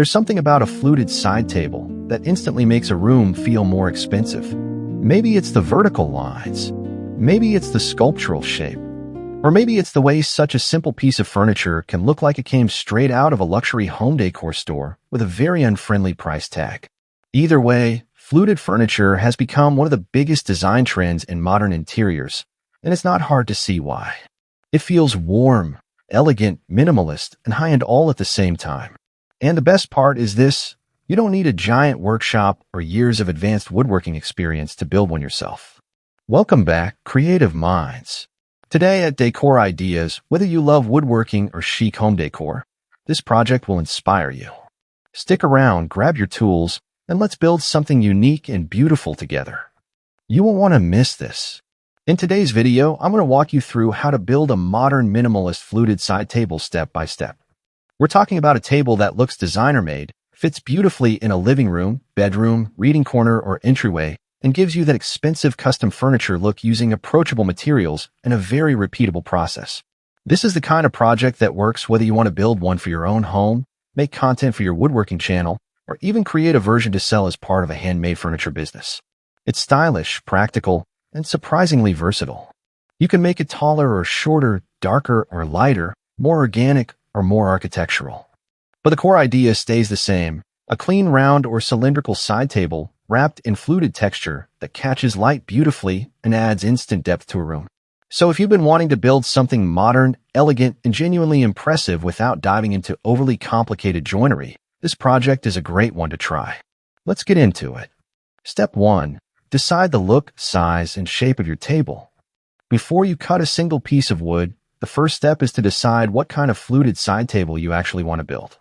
There's something about a fluted side table that instantly makes a room feel more expensive. Maybe it's the vertical lines. Maybe it's the sculptural shape. Or maybe it's the way such a simple piece of furniture can look like it came straight out of a luxury home decor store with a very unfriendly price tag. Either way, fluted furniture has become one of the biggest design trends in modern interiors, and it's not hard to see why. It feels warm, elegant, minimalist, and high-end all at the same time. And the best part is this: you don't need a giant workshop or years of advanced woodworking experience to build one yourself. Welcome back, creative minds. Today at Decor Ideas, whether you love woodworking or chic home decor, this project will inspire you. Stick around, grab your tools, and let's build something unique and beautiful together. You won't want to miss this. In today's video, I'm going to walk you through how to build a modern minimalist fluted side table step by step. We're talking about a table that looks designer-made, fits beautifully in a living room, bedroom, reading corner, or entryway, and gives you that expensive custom furniture look using approachable materials and a very repeatable process. This is the kind of project that works whether you want to build one for your own home, make content for your woodworking channel, or even create a version to sell as part of a handmade furniture business. It's stylish, practical, and surprisingly versatile. You can make it taller or shorter, darker or lighter, more organic or more architectural. But the core idea stays the same: a clean round or cylindrical side table wrapped in fluted texture that catches light beautifully and adds instant depth to a room. So if you've been wanting to build something modern, elegant, and genuinely impressive without diving into overly complicated joinery, this project is a great one to try. Let's get into it. Step 1. Decide the look, size, and shape of your table. Before you cut a single piece of wood, the first step is to decide what kind of fluted side table you actually want to build.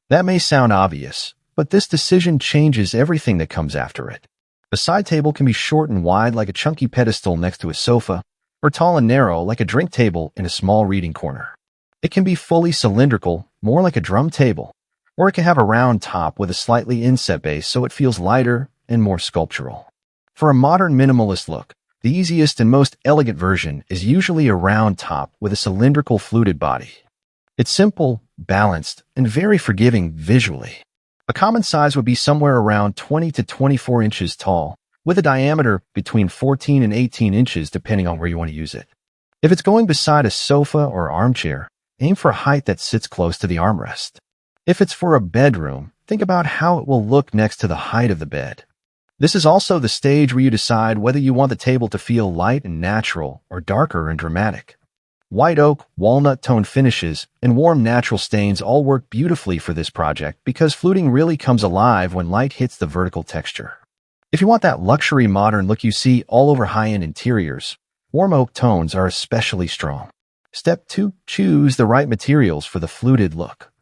That may sound obvious, but this decision changes everything that comes after it. A side table can be short and wide like a chunky pedestal next to a sofa, or tall and narrow like a drink table in a small reading corner. It can be fully cylindrical, more like a drum table, or it can have a round top with a slightly inset base so it feels lighter and more sculptural. For a modern minimalist look, the easiest and most elegant version is usually a round top with a cylindrical fluted body. It's simple, balanced, and very forgiving visually. A common size would be somewhere around 20 to 24 inches tall, with a diameter between 14 and 18 inches depending on where you want to use it. If it's going beside a sofa or armchair, aim for a height that sits close to the armrest. If it's for a bedroom, think about how it will look next to the height of the bed. This is also the stage where you decide whether you want the table to feel light and natural or darker and dramatic. White oak, walnut tone finishes, and warm natural stains all work beautifully for this project because fluting really comes alive when light hits the vertical texture. If you want that luxury modern look you see all over high-end interiors, warm oak tones are especially strong. Step 2. Choose the right materials for the fluted look.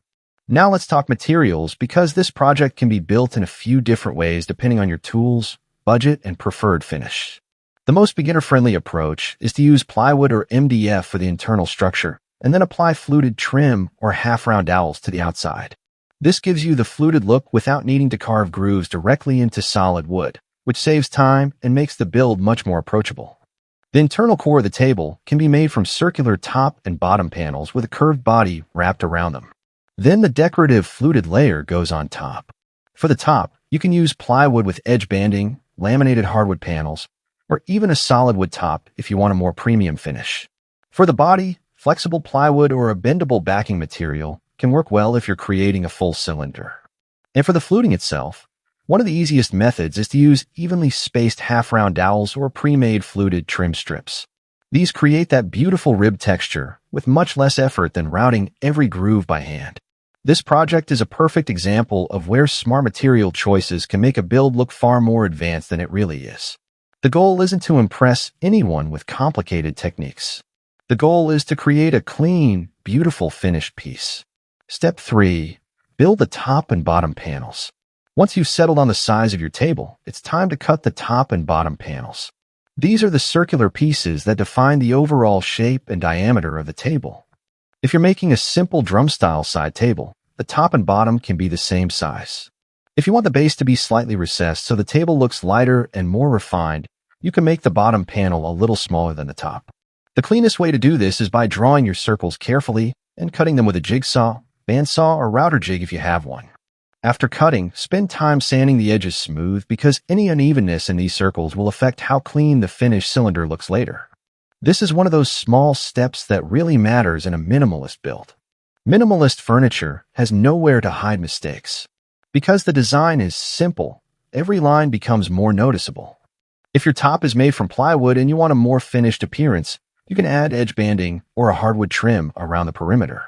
Now let's talk materials, because this project can be built in a few different ways depending on your tools, budget, and preferred finish. The most beginner-friendly approach is to use plywood or MDF for the internal structure, and then apply fluted trim or half-round dowels to the outside. This gives you the fluted look without needing to carve grooves directly into solid wood, which saves time and makes the build much more approachable. The internal core of the table can be made from circular top and bottom panels with a curved body wrapped around them. Then the decorative fluted layer goes on top. For the top, you can use plywood with edge banding, laminated hardwood panels, or even a solid wood top if you want a more premium finish. For the body, flexible plywood or a bendable backing material can work well if you're creating a full cylinder. And for the fluting itself, one of the easiest methods is to use evenly spaced half-round dowels or pre-made fluted trim strips. These create that beautiful rib texture with much less effort than routing every groove by hand. This project is a perfect example of where smart material choices can make a build look far more advanced than it really is. The goal isn't to impress anyone with complicated techniques. The goal is to create a clean, beautiful finished piece. Step 3. Build the top and bottom panels. Once you've settled on the size of your table, it's time to cut the top and bottom panels. These are the circular pieces that define the overall shape and diameter of the table. If you're making a simple drum-style side table, the top and bottom can be the same size. If you want the base to be slightly recessed so the table looks lighter and more refined, you can make the bottom panel a little smaller than the top. The cleanest way to do this is by drawing your circles carefully and cutting them with a jigsaw, bandsaw, or router jig if you have one. After cutting, spend time sanding the edges smooth because any unevenness in these circles will affect how clean the finished cylinder looks later. This is one of those small steps that really matters in a minimalist build. Minimalist furniture has nowhere to hide mistakes. Because the design is simple, every line becomes more noticeable. If your top is made from plywood and you want a more finished appearance, you can add edge banding or a hardwood trim around the perimeter.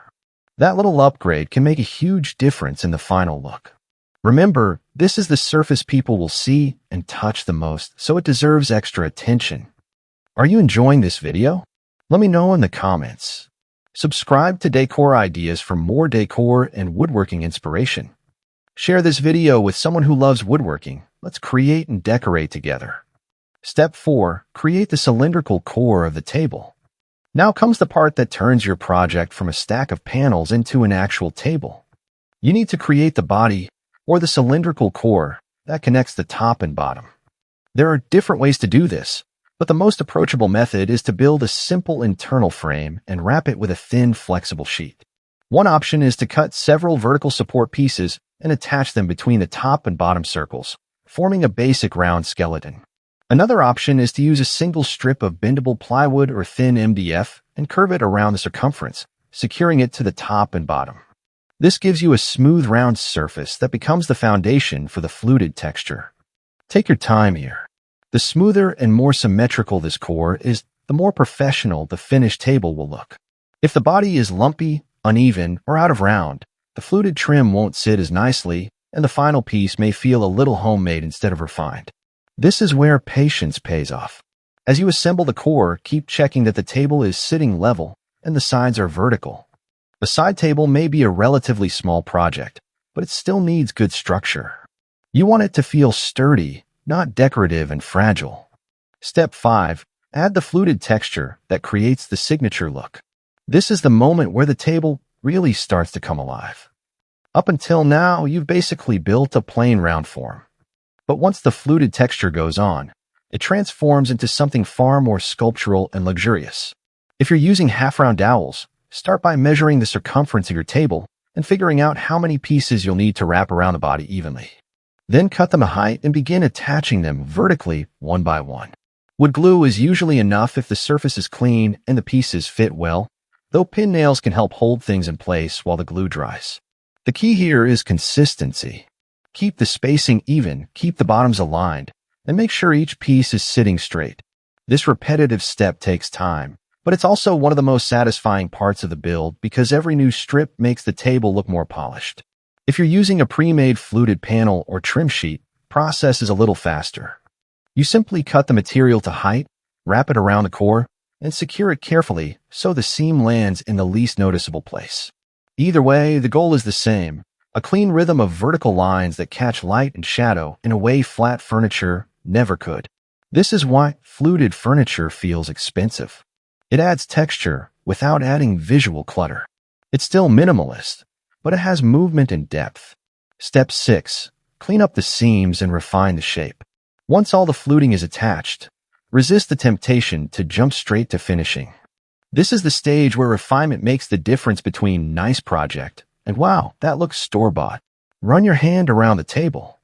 That little upgrade can make a huge difference in the final look. Remember, this is the surface people will see and touch the most, so it deserves extra attention. Are you enjoying this video? Let me know in the comments. Subscribe to Decor Ideas for more decor and woodworking inspiration. Share this video with someone who loves woodworking. Let's create and decorate together. Step 4. Create the cylindrical core of the table. Now comes the part that turns your project from a stack of panels into an actual table. You need to create the body, or the cylindrical core, that connects the top and bottom. There are different ways to do this, but the most approachable method is to build a simple internal frame and wrap it with a thin, flexible sheet. One option is to cut several vertical support pieces and attach them between the top and bottom circles, forming a basic round skeleton. Another option is to use a single strip of bendable plywood or thin MDF and curve it around the circumference, securing it to the top and bottom. This gives you a smooth round surface that becomes the foundation for the fluted texture. Take your time here. The smoother and more symmetrical this core is, the more professional the finished table will look. If the body is lumpy, uneven, or out of round, the fluted trim won't sit as nicely, and the final piece may feel a little homemade instead of refined. This is where patience pays off. As you assemble the core, keep checking that the table is sitting level and the sides are vertical. A side table may be a relatively small project, but it still needs good structure. You want it to feel sturdy, not decorative and fragile. Step 5. Add the fluted texture that creates the signature look. This is the moment where the table really starts to come alive. Up until now, you've basically built a plain round form. But once the fluted texture goes on, it transforms into something far more sculptural and luxurious. If you're using half-round dowels, start by measuring the circumference of your table and figuring out how many pieces you'll need to wrap around the body evenly. Then cut them a height and begin attaching them vertically one by one. Wood glue is usually enough if the surface is clean and the pieces fit well, though pin nails can help hold things in place while the glue dries. The key here is consistency. Keep the spacing even, keep the bottoms aligned, and make sure each piece is sitting straight. This repetitive step takes time, but it's also one of the most satisfying parts of the build because every new strip makes the table look more polished. If you're using a pre-made fluted panel or trim sheet, process is a little faster. You simply cut the material to height, wrap it around the core, and secure it carefully so the seam lands in the least noticeable place. Either way, the goal is the same. A clean rhythm of vertical lines that catch light and shadow in a way flat furniture never could. This is why fluted furniture feels expensive. It adds texture without adding visual clutter. It's still minimalist, but it has movement and depth. Step 6. Clean up the seams and refine the shape. Once all the fluting is attached, resist the temptation to jump straight to finishing. This is the stage where refinement makes the difference between nice project and wow, that looks store-bought. Run your hand around the table.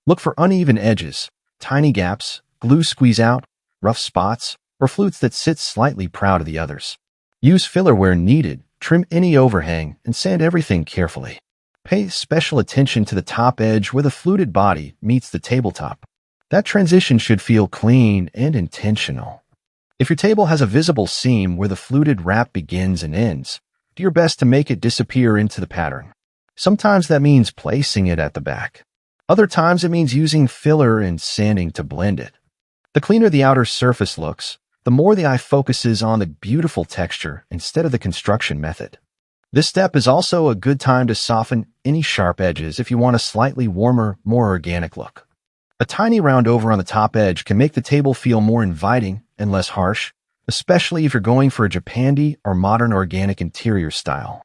Look for uneven edges, tiny gaps, glue squeeze out, rough spots, or flutes that sit slightly proud of the others. Use filler where needed, trim any overhang, and sand everything carefully. Pay special attention to the top edge where the fluted body meets the tabletop. That transition should feel clean and intentional. If your table has a visible seam where the fluted wrap begins and ends, do your best to make it disappear into the pattern. Sometimes that means placing it at the back. Other times it means using filler and sanding to blend it. The cleaner the outer surface looks, the more the eye focuses on the beautiful texture instead of the construction method. This step is also a good time to soften any sharp edges if you want a slightly warmer, more organic look. A tiny round over on the top edge can make the table feel more inviting and less harsh, especially if you're going for a Japandi or modern organic interior style.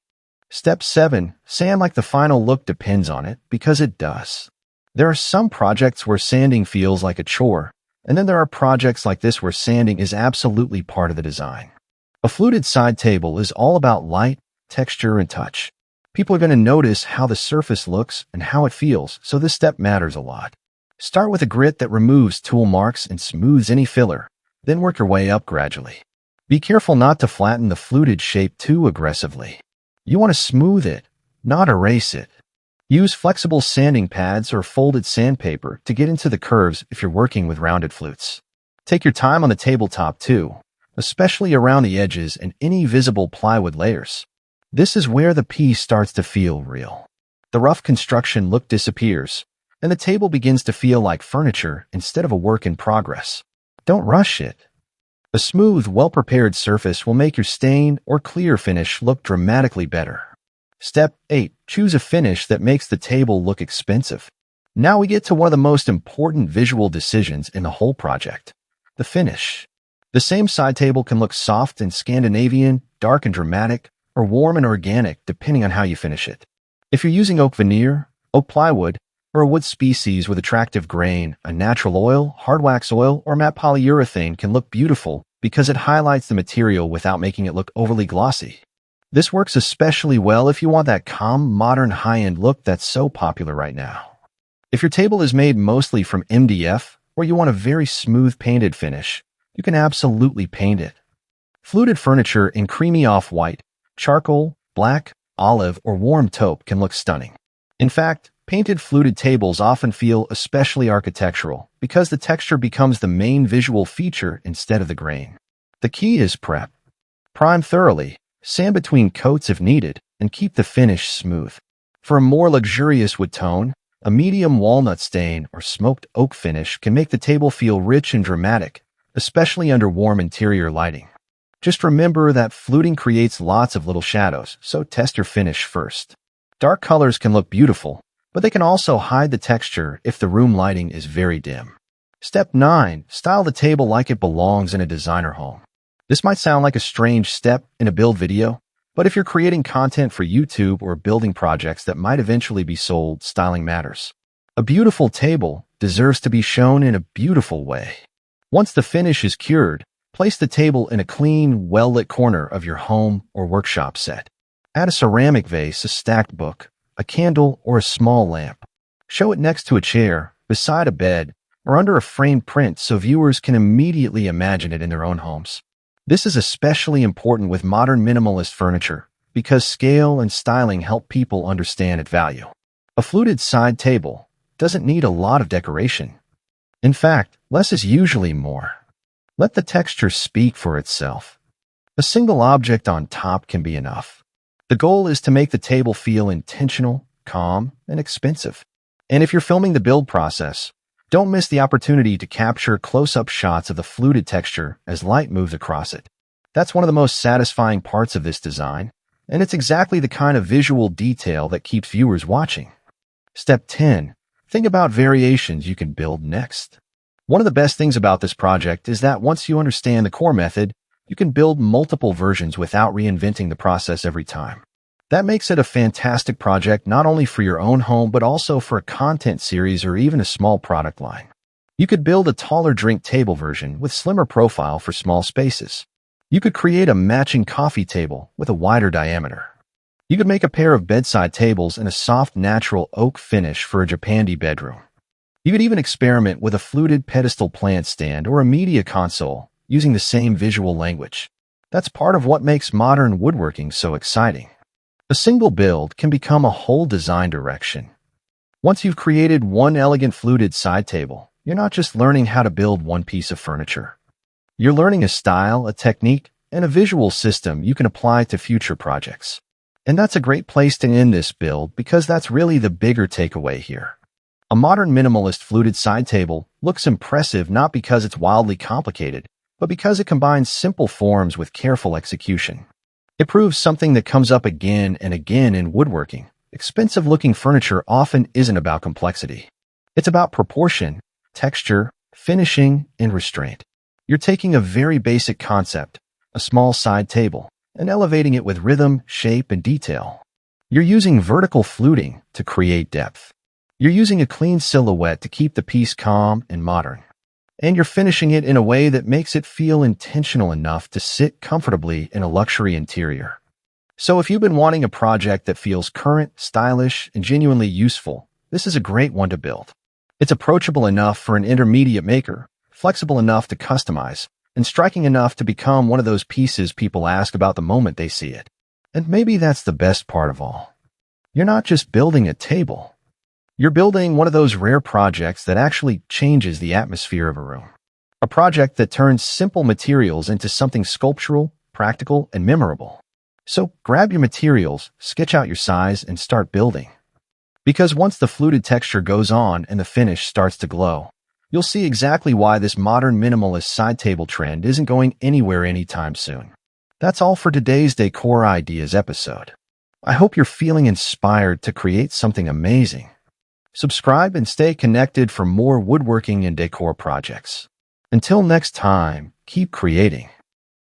Step 7. Sand like the final look depends on it, because it does. There are some projects where sanding feels like a chore, and then there are projects like this where sanding is absolutely part of the design. A fluted side table is all about light, texture, and touch. People are going to notice how the surface looks and how it feels, so this step matters a lot. Start with a grit that removes tool marks and smooths any filler, then work your way up gradually. Be careful not to flatten the fluted shape too aggressively. You want to smooth it, not erase it. Use flexible sanding pads or folded sandpaper to get into the curves if you're working with rounded flutes. Take your time on the tabletop too, especially around the edges and any visible plywood layers. This is where the piece starts to feel real. The rough construction look disappears, and the table begins to feel like furniture instead of a work in progress. Don't rush it. A smooth, well-prepared surface will make your stain or clear finish look dramatically better. Step 8. Choose a finish that makes the table look expensive. Now we get to one of the most important visual decisions in the whole project: the finish. The same side table can look soft and Scandinavian, dark and dramatic, or warm and organic depending on how you finish it. If you're using oak veneer, oak plywood, or a wood species with attractive grain, a natural oil, hard wax oil, or matte polyurethane can look beautiful because it highlights the material without making it look overly glossy. This works especially well if you want that calm, modern, high-end look that's so popular right now. If your table is made mostly from MDF, or you want a very smooth painted finish, you can absolutely paint it. Fluted furniture in creamy off-white, charcoal, black, olive, or warm taupe can look stunning. In fact, painted fluted tables often feel especially architectural because the texture becomes the main visual feature instead of the grain. The key is prep. Prime thoroughly, sand between coats if needed, and keep the finish smooth. For a more luxurious wood tone, a medium walnut stain or smoked oak finish can make the table feel rich and dramatic, especially under warm interior lighting. Just remember that fluting creates lots of little shadows, so test your finish first. Dark colors can look beautiful, but they can also hide the texture if the room lighting is very dim. Step 9. Style the table like it belongs in a designer home. This might sound like a strange step in a build video, but if you're creating content for YouTube or building projects that might eventually be sold, styling matters. A beautiful table deserves to be shown in a beautiful way. Once the finish is cured, place the table in a clean, well-lit corner of your home or workshop set. Add a ceramic vase, a stacked book, a candle, or a small lamp. Show it next to a chair, beside a bed, or under a framed print so viewers can immediately imagine it in their own homes. This is especially important with modern minimalist furniture because scale and styling help people understand its value. A fluted side table doesn't need a lot of decoration. In fact, less is usually more. Let the texture speak for itself. A single object on top can be enough. The goal is to make the table feel intentional, calm, and expensive. And if you're filming the build process, don't miss the opportunity to capture close-up shots of the fluted texture as light moves across it. That's one of the most satisfying parts of this design, and it's exactly the kind of visual detail that keeps viewers watching. Step 10. Think about variations you can build next. One of the best things about this project is that once you understand the core method, you can build multiple versions without reinventing the process every time. That makes it a fantastic project not only for your own home but also for a content series or even a small product line. You could build a taller drink table version with slimmer profile for small spaces. You could create a matching coffee table with a wider diameter. You could make a pair of bedside tables in a soft natural oak finish for a Japandi bedroom. You could even experiment with a fluted pedestal plant stand or a media console using the same visual language. That's part of what makes modern woodworking so exciting. A single build can become a whole design direction. Once you've created one elegant fluted side table, you're not just learning how to build one piece of furniture. You're learning a style, a technique, and a visual system you can apply to future projects. And that's a great place to end this build because that's really the bigger takeaway here. A modern minimalist fluted side table looks impressive not because it's wildly complicated, but because it combines simple forms with careful execution. It proves something that comes up again and again in woodworking. Expensive-looking furniture often isn't about complexity. It's about proportion, texture, finishing, and restraint. You're taking a very basic concept, a small side table, and elevating it with rhythm, shape, and detail. You're using vertical fluting to create depth. You're using a clean silhouette to keep the piece calm and modern. And you're finishing it in a way that makes it feel intentional enough to sit comfortably in a luxury interior. So if you've been wanting a project that feels current, stylish, and genuinely useful, this is a great one to build. It's approachable enough for an intermediate maker, flexible enough to customize, and striking enough to become one of those pieces people ask about the moment they see it. And maybe that's the best part of all. You're not just building a table. You're building one of those rare projects that actually changes the atmosphere of a room. A project that turns simple materials into something sculptural, practical, and memorable. So grab your materials, sketch out your size, and start building. Because once the fluted texture goes on and the finish starts to glow, you'll see exactly why this modern minimalist side table trend isn't going anywhere anytime soon. That's all for today's Decor Ideas episode. I hope you're feeling inspired to create something amazing. Subscribe and stay connected for more woodworking and decor projects. Until next time, keep creating.